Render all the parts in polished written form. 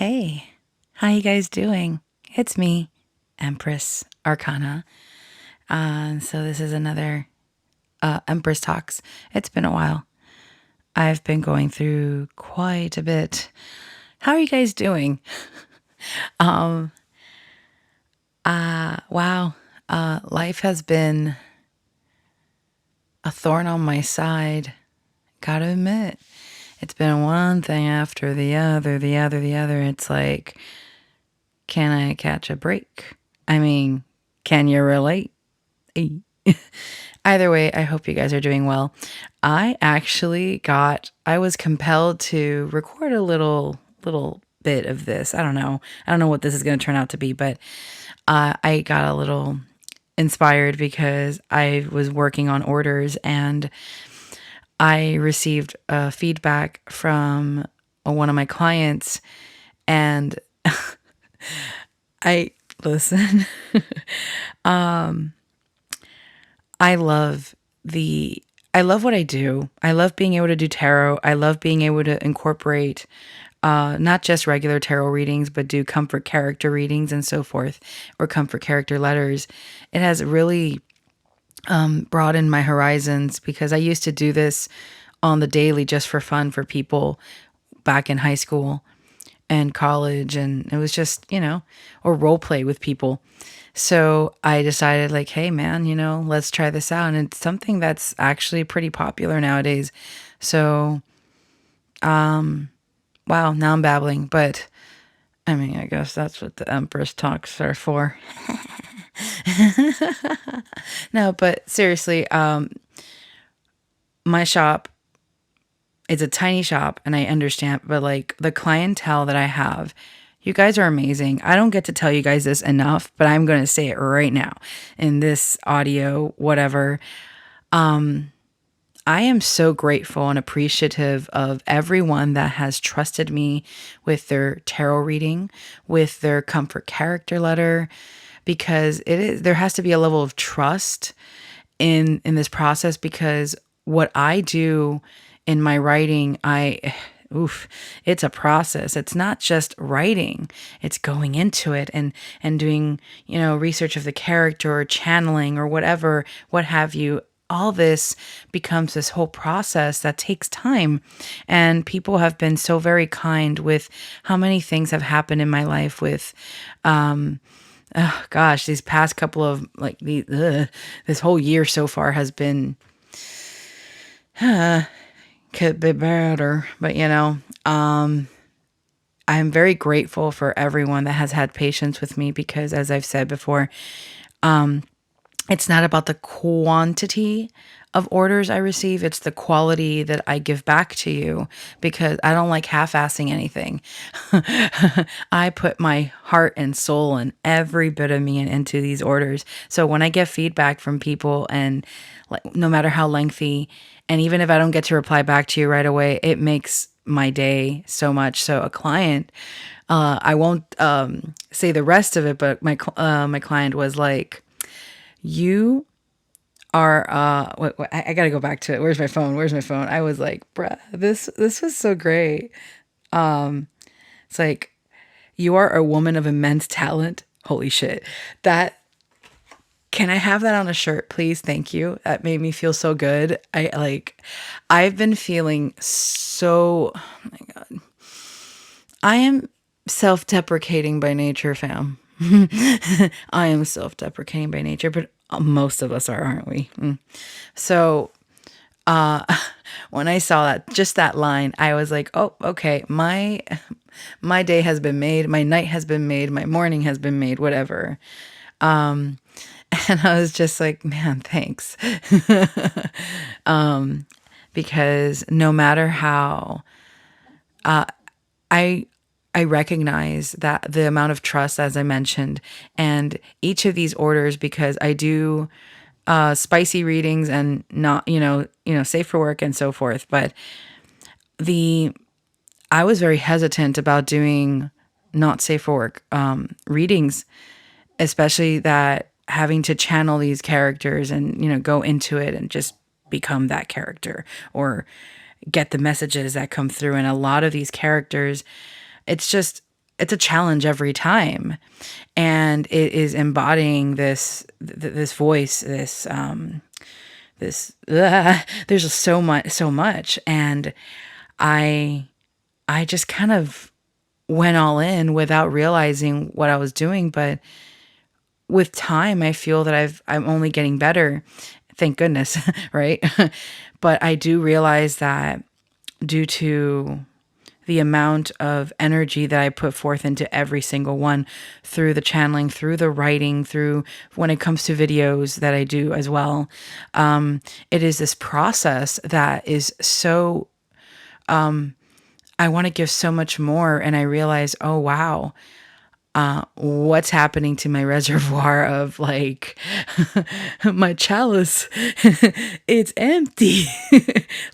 Hey, how you guys doing? It's me, Empress Arcana. So this is another Empress Talks. It's been a while. I've been going through quite a bit. How are you guys doing? Wow. Life has been a thorn on my side. Gotta admit, it's been one thing after the other, the other. It's like, can I catch a break? I mean, can you relate? Either way, I hope you guys are doing well. I was compelled to record a little bit of this. I don't know. I don't know what this is going to turn out to be, but I got a little inspired because I was working on orders and I received feedback from one of my clients, and I listen. I love I love what I do. I love being able to do tarot. I love being able to incorporate not just regular tarot readings, but do comfort character readings and so forth, or comfort character letters. It has really broadened my horizons because I used to do this on the daily just for fun for people back in high school and college, and it was just, or role play with people. So I decided, like, hey man, let's try this out. And it's something that's actually pretty popular nowadays. So wow, now I'm babbling, but I mean, I guess that's what the Empress Talks are for. No, but seriously, my shop, it's a tiny shop, and I understand, but like the clientele that I have, you guys are amazing. I don't get to tell you guys this enough, but I'm going to say it right now in this audio, whatever. I am so grateful and appreciative of everyone that has trusted me with their tarot reading, with their comfort character letter, because there has to be a level of trust in this process, because what I do in my writing, it's a process. It's not just writing. It's going into it and doing, research of the character or channeling or whatever, what have you. All this becomes this whole process that takes time. And people have been so very kind with how many things have happened in my life with, oh gosh, these past couple of this whole year so far has been, could be better, but I'm very grateful for everyone that has had patience with me, because as I've said before, it's not about the quantity of orders I receive. It's the quality that I give back to you, because I don't like half-assing anything. I put my heart and soul and every bit of me into these orders. So when I get feedback from people, and like, no matter how lengthy, and even if I don't get to reply back to you right away, it makes my day so much. So a client, I won't say the rest of it, but my client was like, you are I gotta go back to it. Where's my phone? I was like, bruh, this was so great. It's like, you are a woman of immense talent. Holy shit. That, can I have that on a shirt, please? Thank you. That made me feel so good. I've been feeling so, oh my God. I am self-deprecating by nature, fam. I am self-deprecating by nature, but most of us are, aren't we? So, when I saw that line, I was like, oh, okay, my day has been made, my night has been made, my morning has been made, whatever. And I was just like, man, thanks. Because no matter how, I I recognize that the amount of trust, as I mentioned, and each of these orders, because I do spicy readings and not, safe for work and so forth. But I was very hesitant about doing not safe for work readings, especially that having to channel these characters and, go into it and just become that character, or get the messages that come through. And a lot of these characters, it's just, it's a challenge every time. And it is embodying this voice, there's just so much. And I just kind of went all in without realizing what I was doing. But with time, I feel that I'm only getting better. Thank goodness, right? But I do realize that due to the amount of energy that I put forth into every single one, through the channeling, through the writing, through when it comes to videos that I do as well. It is this process that is so, I want to give so much more. And I realize, oh, wow, what's happening to my reservoir of like my chalice? It's empty.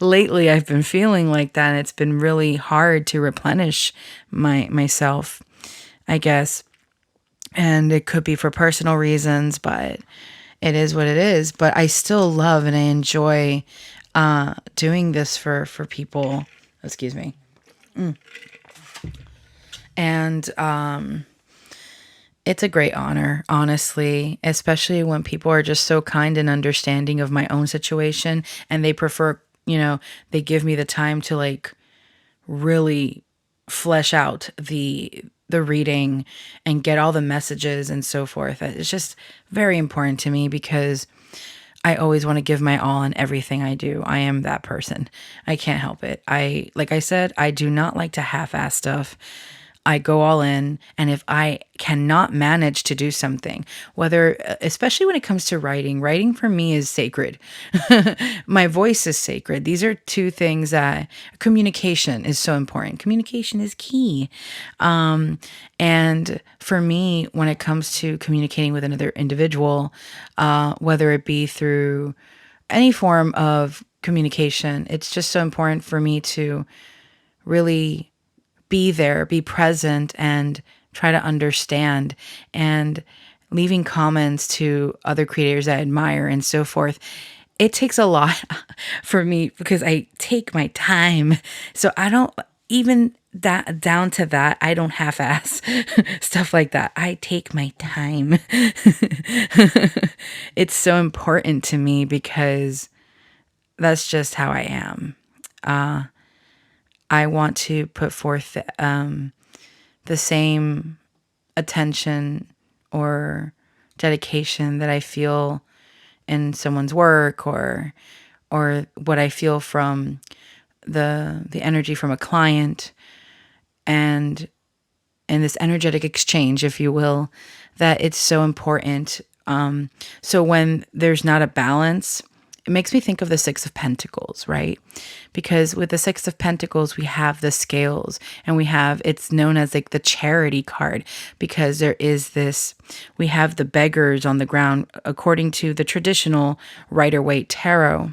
Lately, I've been feeling like that, and it's been really hard to replenish myself, I guess. And it could be for personal reasons, but it is what it is. But I still love and I enjoy doing this for people. Excuse me. And it's a great honor, honestly, especially when people are just so kind and understanding of my own situation, and they prefer, they give me the time to like really flesh out the reading and get all the messages and so forth. It's just very important to me because I always want to give my all in everything I do. I am that person. I can't help it. Like I said, I do not like to half-ass stuff. I go all in. And if I cannot manage to do something, especially when it comes to writing for me is sacred. My voice is sacred. These are two things that communication is so important. Communication is key. And for me, when it comes to communicating with another individual, whether it be through any form of communication, it's just so important for me to really be there, be present, and try to understand, and leaving comments to other creators I admire and so forth. It takes a lot for me because I take my time. So I don't even that down to that. I don't half-ass stuff like that. I take my time. It's so important to me because that's just how I am. I want to put forth the same attention or dedication that I feel in someone's work, or what I feel from the energy from a client, and this energetic exchange, if you will, that it's so important. So when there's not a balance, it makes me think of the Six of Pentacles, right? Because with the Six of Pentacles, we have the scales, and it's known as like the charity card, because we have the beggars on the ground according to the traditional Rider-Waite tarot.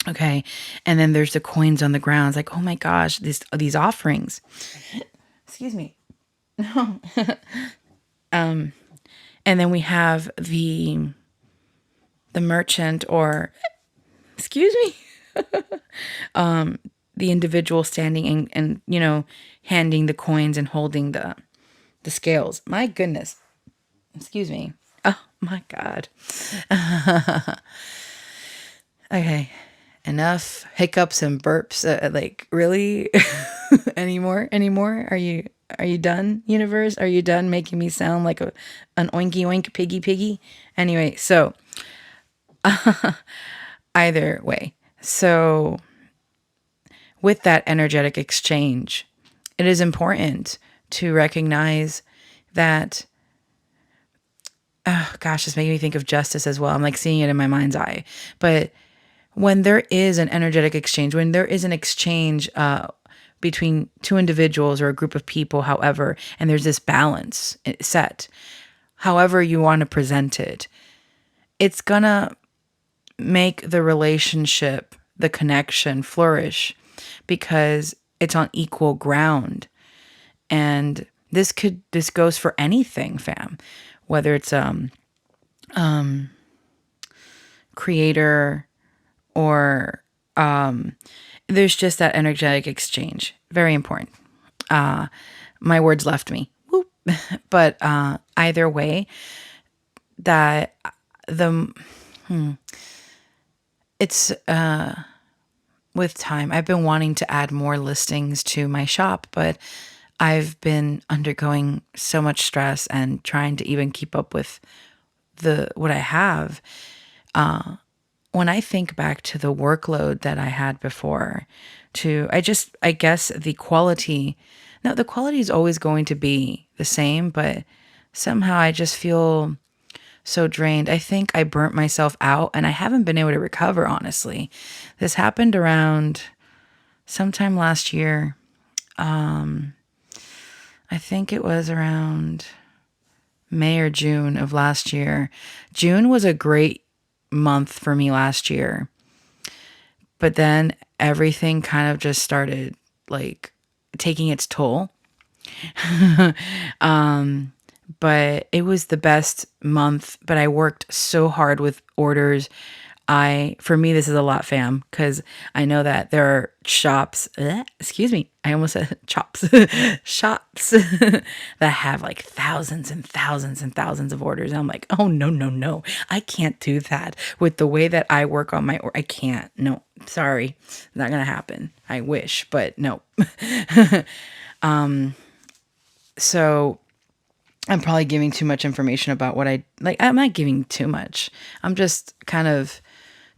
Okay. And then there's the coins on the ground. It's like, oh my gosh, these offerings. Excuse me. And then we have the merchant, or excuse me, the individual standing and handing the coins and holding the scales. My goodness. Excuse me. Oh my God. Okay. Enough hiccups and burps. Like, really? Anymore? Are you done, universe? Are you done making me sound like an oinky oink piggy? Anyway, so either way. So with that energetic exchange, it is important to recognize that, oh gosh, it's making me think of justice as well. I'm like seeing it in my mind's eye. But when there is an energetic exchange, when there is an exchange between two individuals or a group of people, however, and there's this balance set, however you want to present it, it's gonna make the relationship, the connection flourish, because it's on equal ground. And this goes for anything, fam, whether it's creator or there's just that energetic exchange. Very important. My words left me. But either way, that the it's with time. I've been wanting to add more listings to my shop, but I've been undergoing so much stress and trying to even keep up with the what I have. When I think back to the workload that I had before, I guess the quality, now the quality is always going to be the same, but somehow I just feel so drained. I think I burnt myself out and I haven't been able to recover, honestly. This happened around sometime last year. I think it was around May or June of last year. June was a great month for me last year. But then everything kind of just started like taking its toll. But it was the best month, but I worked so hard with orders. For me, this is a lot, fam, because I know that there are shops, excuse me, I almost said chops, shops that have like thousands and thousands and thousands of orders. And I'm like, oh, no, no, no, I can't do that with the way that I work on I can't, no, sorry, not going to happen. I wish, but no. So I'm probably giving too much information about what I like. I'm not giving too much. I'm just kind of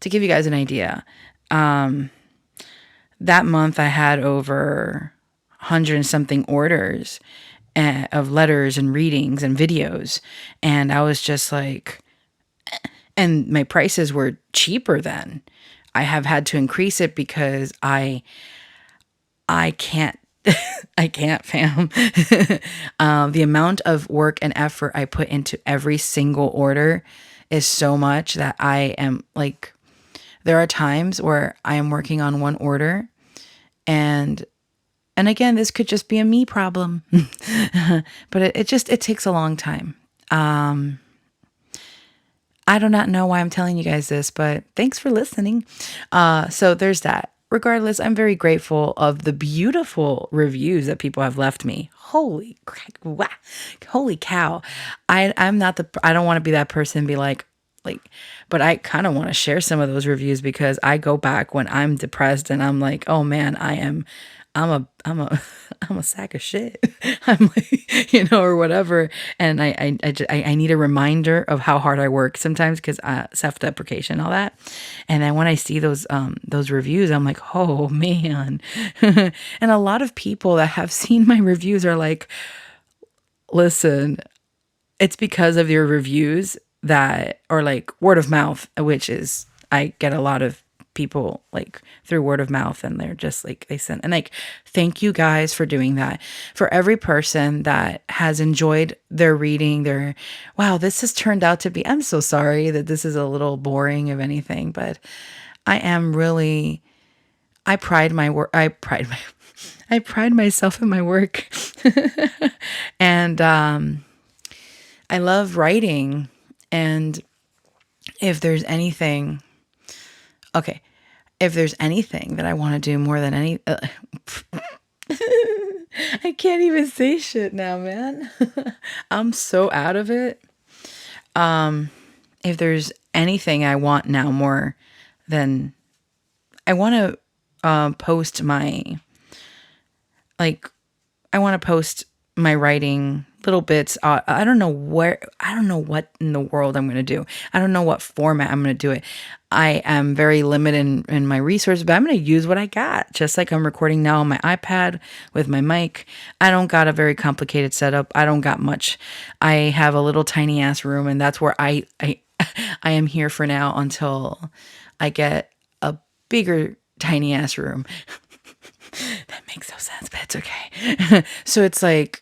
to give you guys an idea. That month I had over 100 and something orders of letters and readings and videos. And I was just like, and my prices were cheaper then. I have had to increase it because I can't, I can't, fam. The amount of work and effort I put into every single order is so much that I am like, there are times where I am working on one order and again, this could just be a me problem, but it takes a long time. I do not know why I'm telling you guys this, but thanks for listening. So there's that. Regardless, I'm very grateful of the beautiful reviews that people have left me. Holy crack, wow, holy cow. I'm not I don't want to be that person and be like, but I kind of want to share some of those reviews because I go back when I'm depressed and I'm like, oh man, I'm a I'm a sack of shit. I'm like, or whatever. And I need a reminder of how hard I work sometimes because self-deprecation, all that. And then when I see those reviews, I'm like, oh man. And a lot of people that have seen my reviews are like, listen, it's because of your reviews that, or like word of mouth, which is, I get a lot of people like through word of mouth and they're just like, they send, and like, thank you guys for doing that. For every person that has enjoyed their reading, wow, this has turned out to be, I'm so sorry that this is a little boring if anything, but I am really, I pride myself in my work. And, I love writing. And if there's anything that I want to do more than I can't even say shit now, man. I'm so out of it. If there's anything I want now more than I want to post my writing little bits. I don't know what in the world I'm going to do. I don't know what format I'm going to do it. I am very limited in my resources, but I'm going to use what I got. Just like I'm recording now on my iPad with my mic. I don't got a very complicated setup. I don't got much. I have a little tiny ass room, and that's where I am here for now until I get a bigger tiny ass room. That makes no sense, but it's okay. So it's like,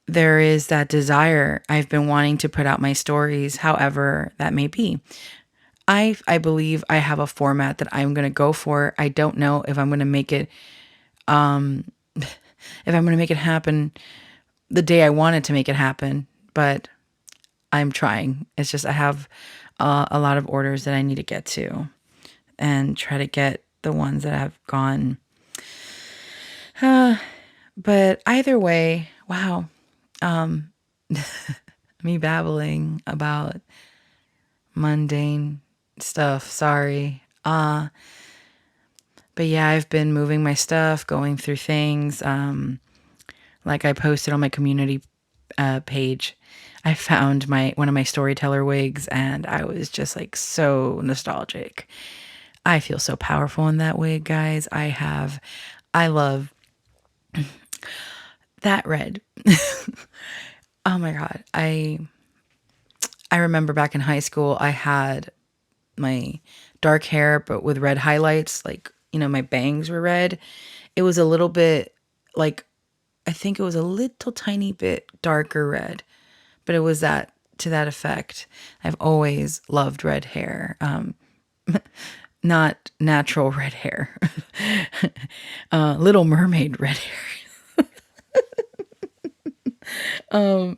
there is that desire. I've been wanting to put out my stories, however that may be. I believe I have a format that I'm going to go for. I don't know if I'm going to make it, happen the day I wanted to make it happen, but I'm trying. It's just, I have a lot of orders that I need to get to and try to get the ones that have gone But either way, wow. Me babbling about mundane stuff. Sorry. But yeah, I've been moving my stuff, going through things. Like I posted on my community page, I found my one of my storyteller wigs, and I was just like so nostalgic. I feel so powerful in that wig, guys. I love that red. Oh my god, I remember back in high school, I had my dark hair, but with red highlights. Like, my bangs were red. It was a little bit like, I think it was a little tiny bit darker red, but it was that to that effect. I've always loved red hair. Not natural red hair. Little Mermaid red hair. But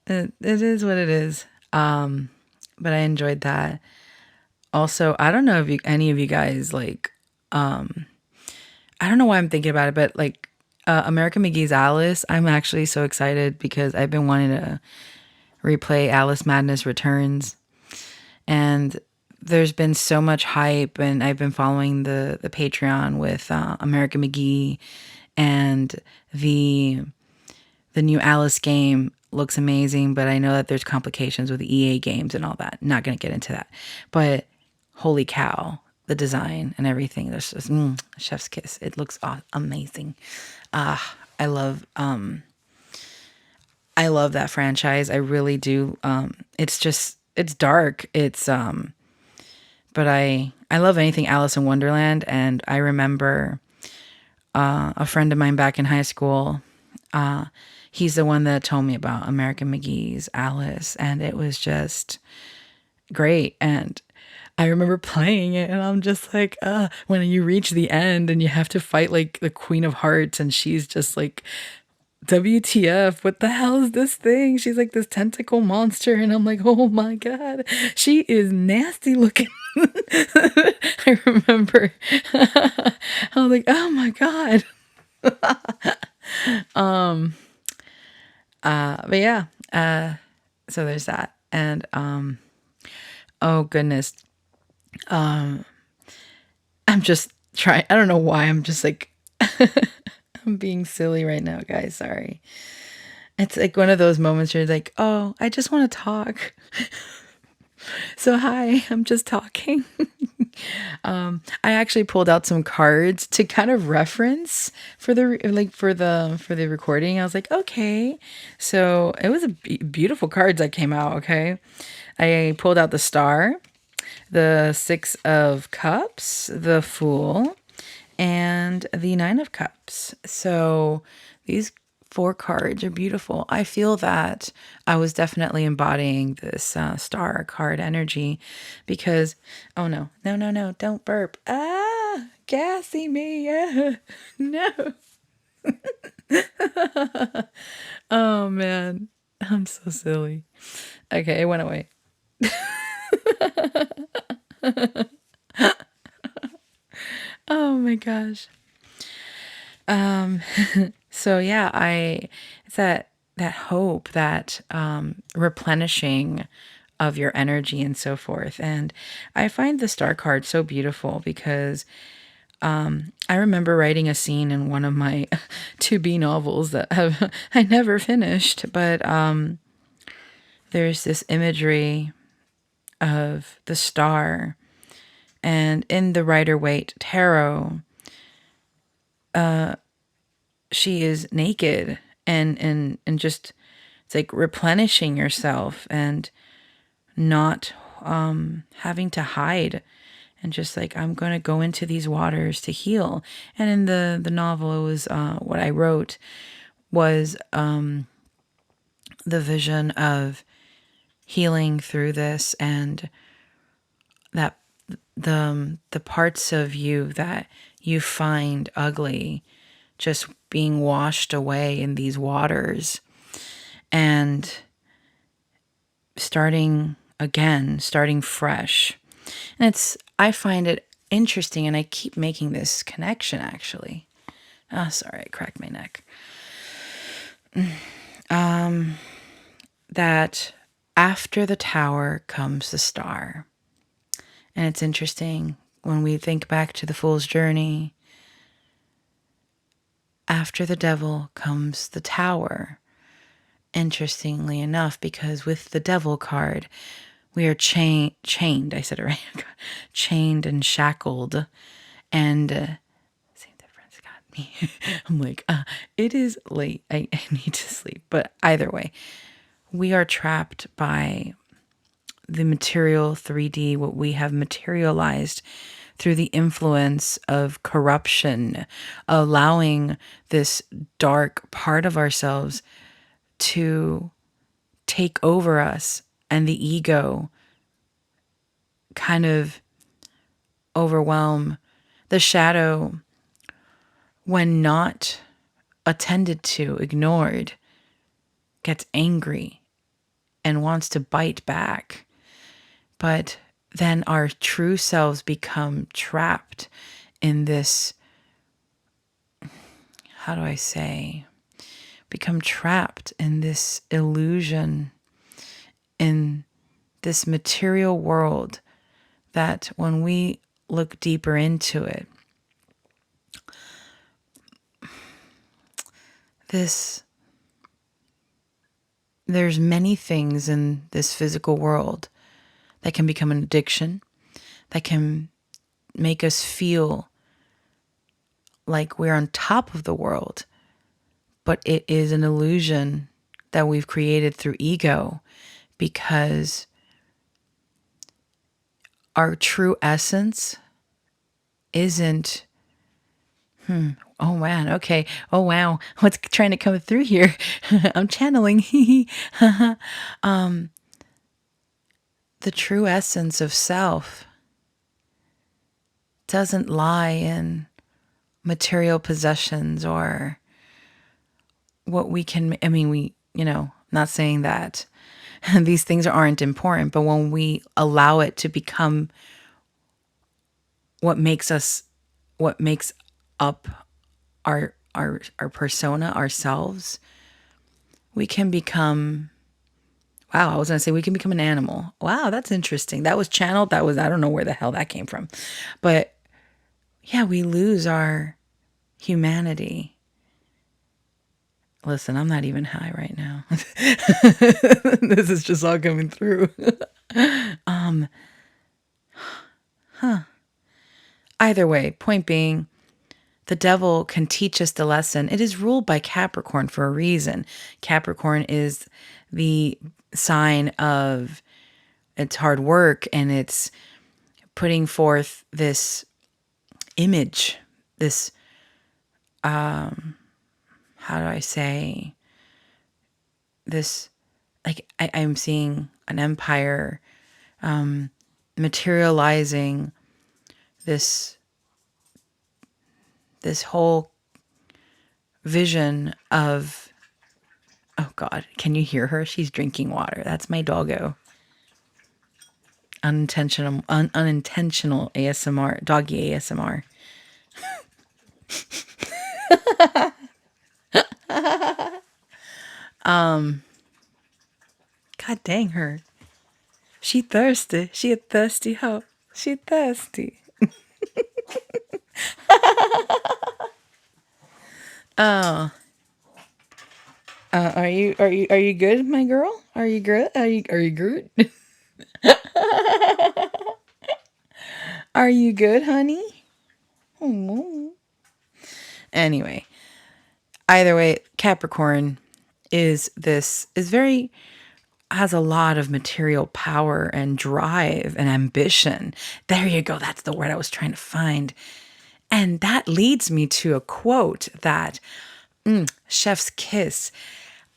it is what it is. But I enjoyed that. Also, I don't know if any of you guys like, I don't know why I'm thinking about it, but like American McGee's Alice, I'm actually so excited because I've been wanting to replay Alice Madness Returns. And there's been so much hype, and I've been following the Patreon with American McGee, and the new Alice game looks amazing, but I know that there's complications with the EA games and all that. Not going to get into that. But holy cow, the design and everything. There's just chef's kiss. It looks amazing. I love that franchise. I really do. It's dark. But I love anything Alice in Wonderland, and I remember a friend of mine back in high school. He's the one that told me about American McGee's Alice, and it was just great. And I remember playing it, and I'm just like, when you reach the end and you have to fight like the Queen of Hearts, and she's just like, WTF, what the hell is this thing? She's like this tentacle monster, and I'm like, oh my god, she is nasty looking. I remember I was like, oh my god. But yeah, so there's that. And oh goodness, I'm just trying, I don't know why I'm just like I'm being silly right now, guys. Sorry. It's like one of those moments where you're like, oh, I just want to talk. So hi, I'm just talking. I actually pulled out some cards to kind of reference for the recording. I was like, okay. So it was beautiful cards that came out. Okay. I pulled out the Star, the Six of Cups, the Fool, and the Nine of Cups. So these 4 cards are beautiful. I feel that I was definitely embodying this Star card energy because, oh no, don't burp. Gassy me. Yeah. No. Oh man, I'm so silly. Okay, it went away. Oh my gosh. So yeah, it's that hope, that replenishing of your energy and so forth. And I find the Star card so beautiful because I remember writing a scene in one of my to be novels that I never finished, but there's this imagery of the star, and in the Rider-Waite tarot, she is naked and just, it's like replenishing yourself and not having to hide, and just like, I'm going to go into these waters to heal. And in the novel, it was what I wrote was the vision of healing through this, and that the parts of you that you find ugly just being washed away in these waters, and starting again, starting fresh. And I find it interesting, and I keep making this connection actually. Oh, sorry, I cracked my neck. That after the tower comes the star. And it's interesting when we think back to the Fool's Journey. After the devil comes the tower. Interestingly enough, because with the devil card, we are chained. I said it right. Chained and shackled. And same difference got me. I'm like, it is late. I need to sleep. But either way, we are trapped by the material 3D, what we have materialized through the influence of corruption, allowing this dark part of ourselves to take over us, and the ego kind of overwhelm the shadow when not attended to, ignored, gets angry and wants to bite back. But then our true selves become trapped in this, how do I say, become trapped in this illusion, in this material world, that when we look deeper into it, there's many things in this physical world that can become an addiction, that can make us feel like we're on top of the world, but it is an illusion that we've created through ego, because our true essence isn't, oh man, okay, oh wow, what's trying to come through here? I'm channeling. The true essence of self doesn't lie in material possessions or what we can, I mean, not saying that these things aren't important, but when we allow it to become what makes up our persona, ourselves, we can become, wow, I was going to say we can become an animal. Wow, that's interesting. That was channeled. I don't know where the hell that came from. But yeah, we lose our humanity. Listen, I'm not even high right now. This is just all coming through. Either way, point being, the devil can teach us the lesson. It is ruled by Capricorn for a reason. Capricorn is the sign of its hard work, and it's putting forth this image, this, how do I say, this, like I'm seeing an empire materializing this whole vision of, oh God, can you hear her? She's drinking water. That's my doggo. Unintentional ASMR, doggy ASMR. God dang her. She thirsty. She a thirsty hoe. She thirsty. Oh. Are you good, my girl? Are you good? Are you good? Are you good, honey? Oh. Anyway, either way, Capricorn has a lot of material power and drive and ambition. There you go. That's the word I was trying to find. And that leads me to a quote that, chef's kiss.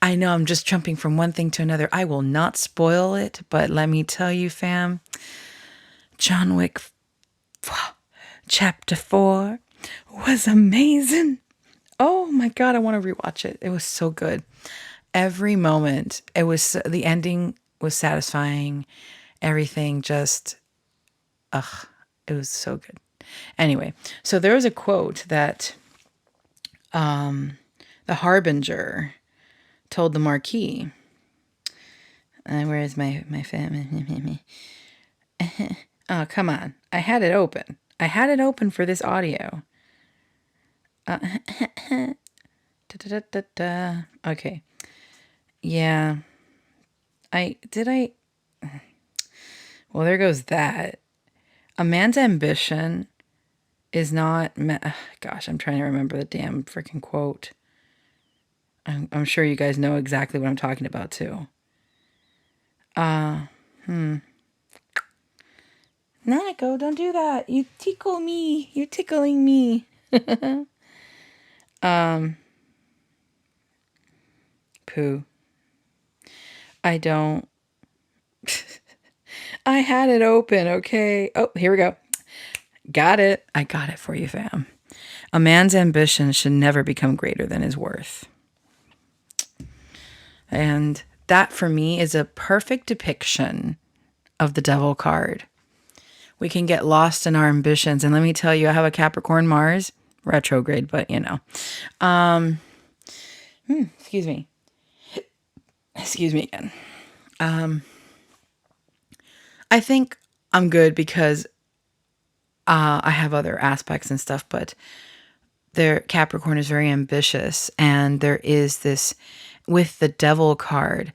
I know I'm just jumping from one thing to another. I will not spoil it, but let me tell you, fam, John Wick Chapter 4 was amazing. Oh my God, I want to rewatch it. It was so good. Every moment, the ending was satisfying. Everything just, it was so good. Anyway, so there was a quote that the harbinger told the Marquis. Where is my family? Oh, come on. I had it open. I had it open for this audio. Okay. Yeah. Well, there goes that. A man's ambition is not, gosh, I'm trying to remember the damn freaking quote. I'm sure you guys know exactly what I'm talking about too. Nanako, don't do that. You tickle me. You're tickling me. Pooh. I don't. I had it open, okay? Oh, here we go. Got it. I got it for you, fam. A man's ambition should never become greater than his worth. And that, for me, is a perfect depiction of the devil card. We can get lost in our ambitions. And let me tell you, I have a Capricorn Mars, retrograde, but you know. Excuse me. Excuse me again. I think I'm good because I have other aspects and stuff, but Capricorn is very ambitious. And there is this, with the devil card,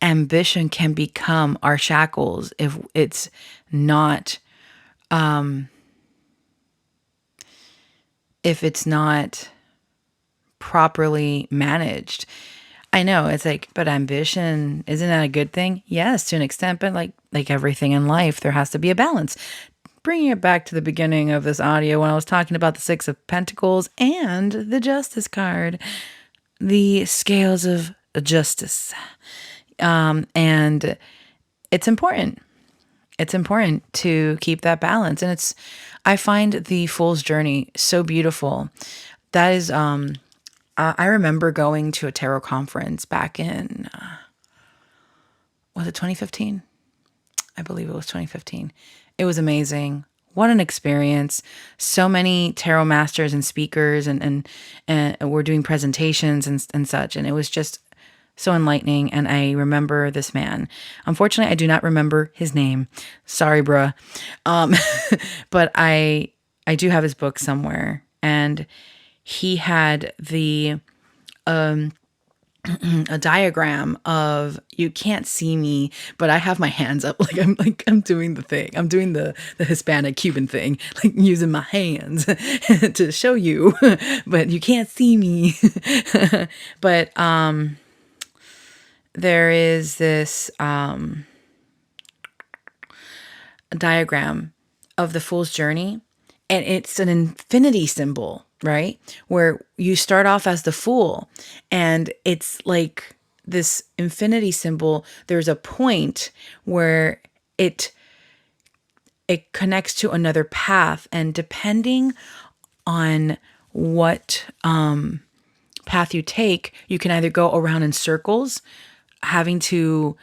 ambition can become our shackles if it's not properly managed. I know it's like, but ambition, isn't that a good thing? Yes, to an extent, but like everything in life, there has to be a balance. Bringing it back to the beginning of this audio when I was talking about the Six of Pentacles and the Justice card, the scales of justice. And it's important. It's important to keep that balance. And I find the Fool's Journey so beautiful. That is, I remember going to a tarot conference back in, was it 2015? I believe it was 2015. It was amazing. What an experience. So many tarot masters and speakers and were doing presentations and such. And it was just so enlightening. And I remember this man. Unfortunately, I do not remember his name. Sorry, bruh. But I do have his book somewhere. And he had a diagram of, you can't see me, but I have my hands up I'm doing the thing. I'm doing the Hispanic Cuban thing, like using my hands to show you, but you can't see me. But there is this diagram of the Fool's Journey, and it's an infinity symbol, right? Where you start off as the fool, and it's like this infinity symbol. There's a point where it connects to another path, and depending on what path you take, you can either go around in circles, having to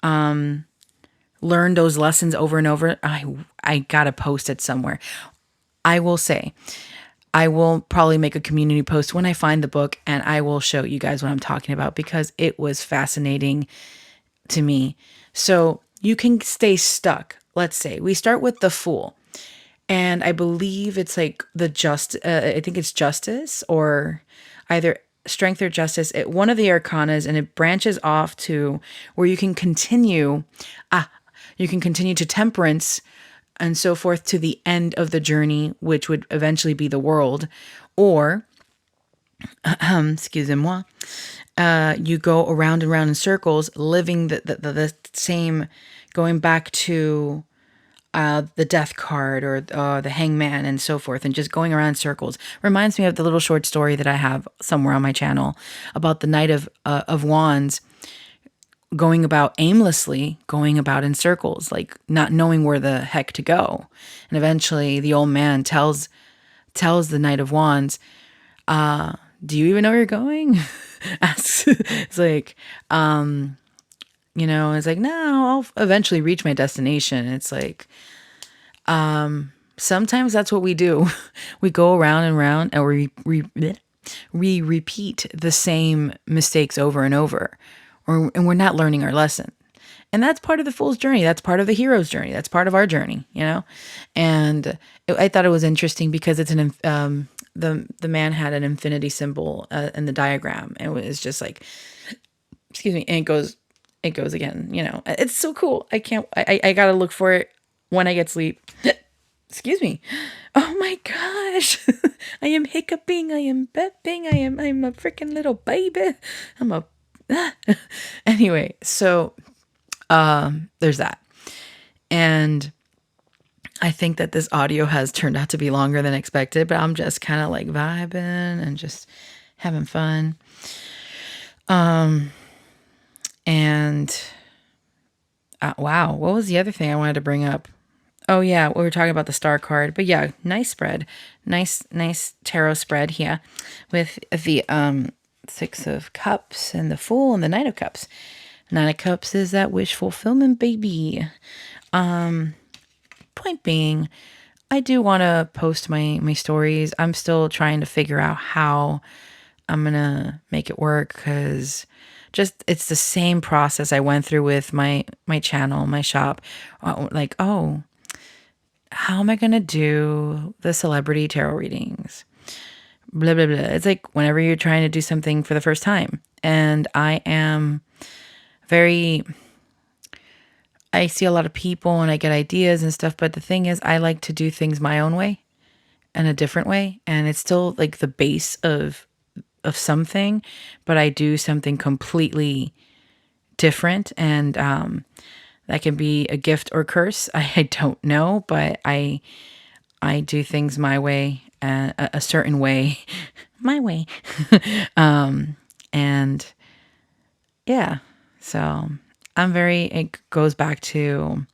learn those lessons over and over. I gotta post it somewhere. I will say, I will probably make a community post when I find the book, and I will show you guys what I'm talking about because it was fascinating to me. So you can stay stuck. Let's say we start with the Fool, and I believe it's like I think it's justice, or either strength or justice. One of the arcanas, and it branches off to where you can continue. You can continue to temperance and so forth to the end of the journey, which would eventually be the world. Or, excusez-moi, you go around and around in circles, living the same, going back to the death card or the hangman and so forth, and just going around in circles. Reminds me of the little short story that I have somewhere on my channel about the Knight of Wands, going about aimlessly, going about in circles, like not knowing where the heck to go. And eventually the old man tells the Knight of Wands, do you even know where you're going? Asks, it's like, it's like, no, I'll eventually reach my destination. It's like, sometimes that's what we do. We go around and around and we repeat the same mistakes over and over, and we're not learning our lesson. And that's part of the fool's journey. That's part of the hero's journey. That's part of our journey, you know? And I thought it was interesting because it's the man had an infinity symbol in the diagram. And it was just like, excuse me. And it goes again, you know? It's so cool. I got to look for it when I get sleep. Excuse me. Oh my gosh. I am hiccuping. I am bepping. I'm a freaking little baby. Anyway, so there's that. And I think that this audio has turned out to be longer than expected, but I'm just kind of like vibing and just having fun. And wow, what was the other thing I wanted to bring up? Oh yeah, we were talking about the star card, but yeah, nice spread, nice tarot spread here, with the Six of Cups and the Fool and the Knight of Cups. Nine of Cups is that wish fulfillment, baby. Point being, I do want to post my stories. I'm still trying to figure out how I'm gonna make it work, because just it's the same process I went through with my channel, my shop. Like, oh, how am I going to do the celebrity tarot readings? Blah, blah, blah. It's like whenever you're trying to do something for the first time. And I see a lot of people and I get ideas and stuff. But the thing is, I like to do things my own way and a different way. And it's still like the base of something, but I do something completely different. And that can be a gift or curse. I don't know, but I do things my way, a certain way, my way. And yeah, so it goes back to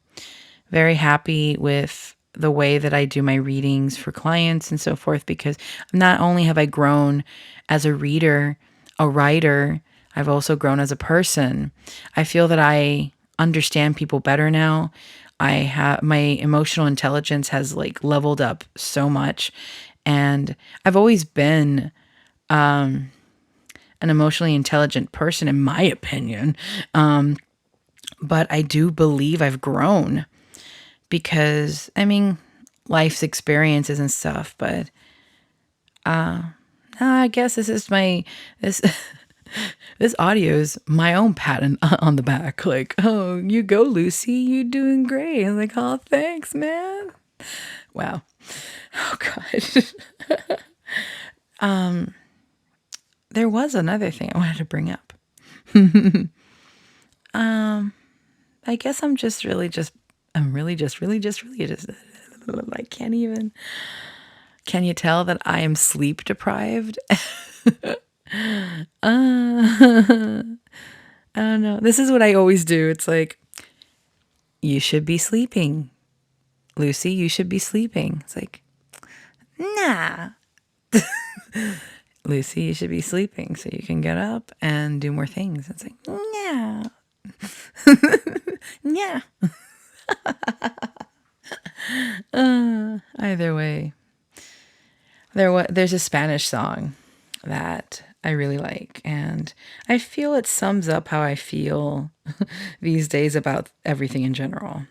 very happy with the way that I do my readings for clients and so forth, because not only have I grown as a reader, a writer, I've also grown as a person. I feel that I understand people better now. My emotional intelligence has like leveled up so much, and I've always been an emotionally intelligent person, in my opinion. But I do believe I've grown because, I mean, life's experiences and stuff. But I guess this is this this audio is my own pat on the back. Like, oh, you go, Lucy. You doing great. I'm like, oh, thanks, man. Wow. Oh, God. There was another thing I wanted to bring up. I guess I'm really just, I can't even. Can you tell that I am sleep deprived? I don't know. This is what I always do. It's like, you should be sleeping. Lucy, you should be sleeping. It's like, nah. Lucy, you should be sleeping so you can get up and do more things. It's like, nah. Yeah. Either way. There's a Spanish song that I really like, and I feel it sums up how I feel these days about everything in general.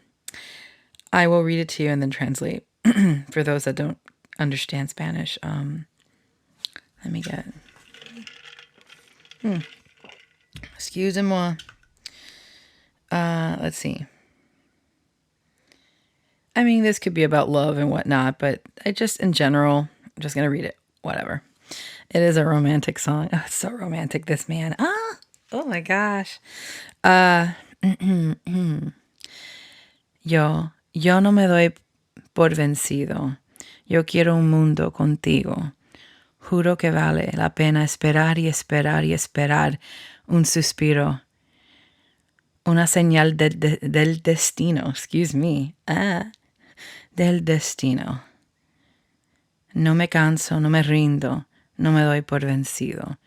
I will read it to you and then translate for those that don't understand Spanish. Let me get. Excusez-moi. Let's see. I mean, this could be about love and whatnot, but in general, I'm just going to read it. Whatever. It is a romantic song. Oh, it's so romantic, this man. Oh my gosh. Yo no me doy por vencido. Yo quiero un mundo contigo. Juro que vale la pena esperar y esperar y esperar un suspiro. Una señal del destino. Excuse me. Del destino. No me canso, no me rindo, no me doy por vencido.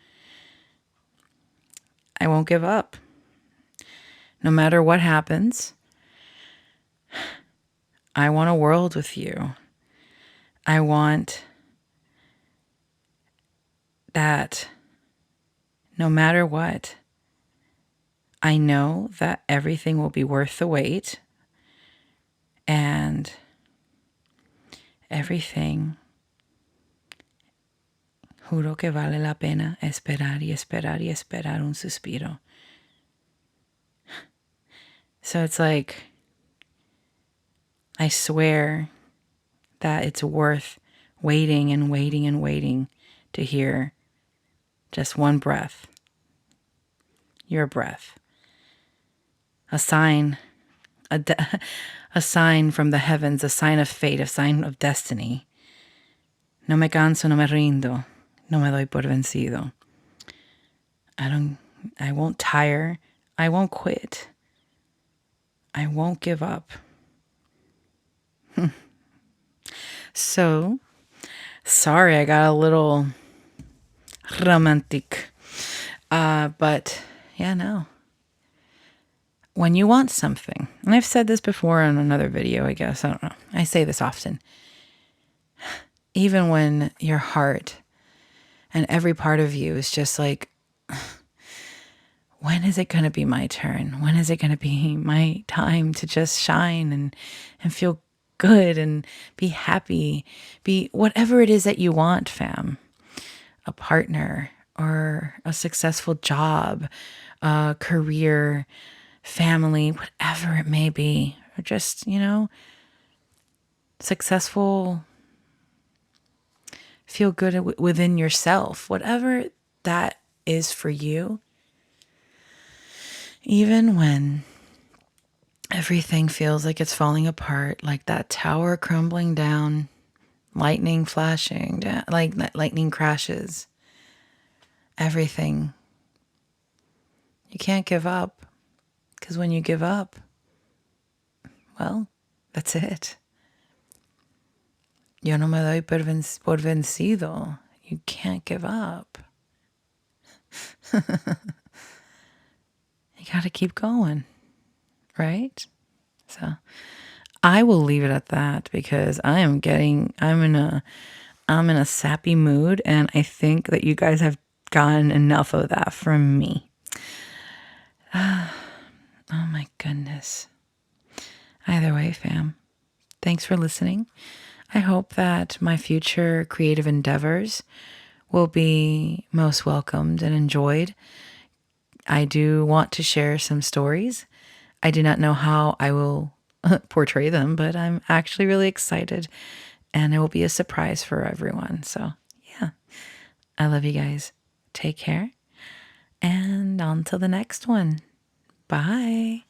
I won't give up. No matter what happens, I want a world with you. I want that no matter what, I know that everything will be worth the wait, and everything, juro que vale la pena esperar y esperar y esperar un suspiro. So it's like, I swear that it's worth waiting and waiting and waiting to hear just one breath, your breath, a sign, a sign from the heavens, a sign of fate, a sign of destiny. No me canso, no me rindo, no me doy por vencido. I won't tire, I won't quit, I won't give up. So, sorry I got a little romantic. But yeah, no. When you want something, and I've said this before in another video, I guess, I don't know. I say this often. Even when your heart and every part of you is just like, when is it going to be my turn? When is it going to be my time to just shine and feel good and be happy? Be whatever it is that you want, fam. A partner or a successful job, a career, family, whatever it may be. Or just, successful, feel good within yourself. Whatever that is for you. Even when everything feels like it's falling apart, like that tower crumbling down, lightning flashing, like lightning crashes, everything. You can't give up, because when you give up, well, that's it. Yo no me doy por vencido. You can't give up. You gotta keep going, right? So I will leave it at that, because I'm in a sappy mood, and I think that you guys have gotten enough of that from me. Oh my goodness. Either way, fam, thanks for listening. I hope that my future creative endeavors will be most welcomed and enjoyed. I do want to share some stories. I do not know how I will portray them, but I'm actually really excited, and it will be a surprise for everyone. So, yeah, I love you guys. Take care, and on to the next one. Bye.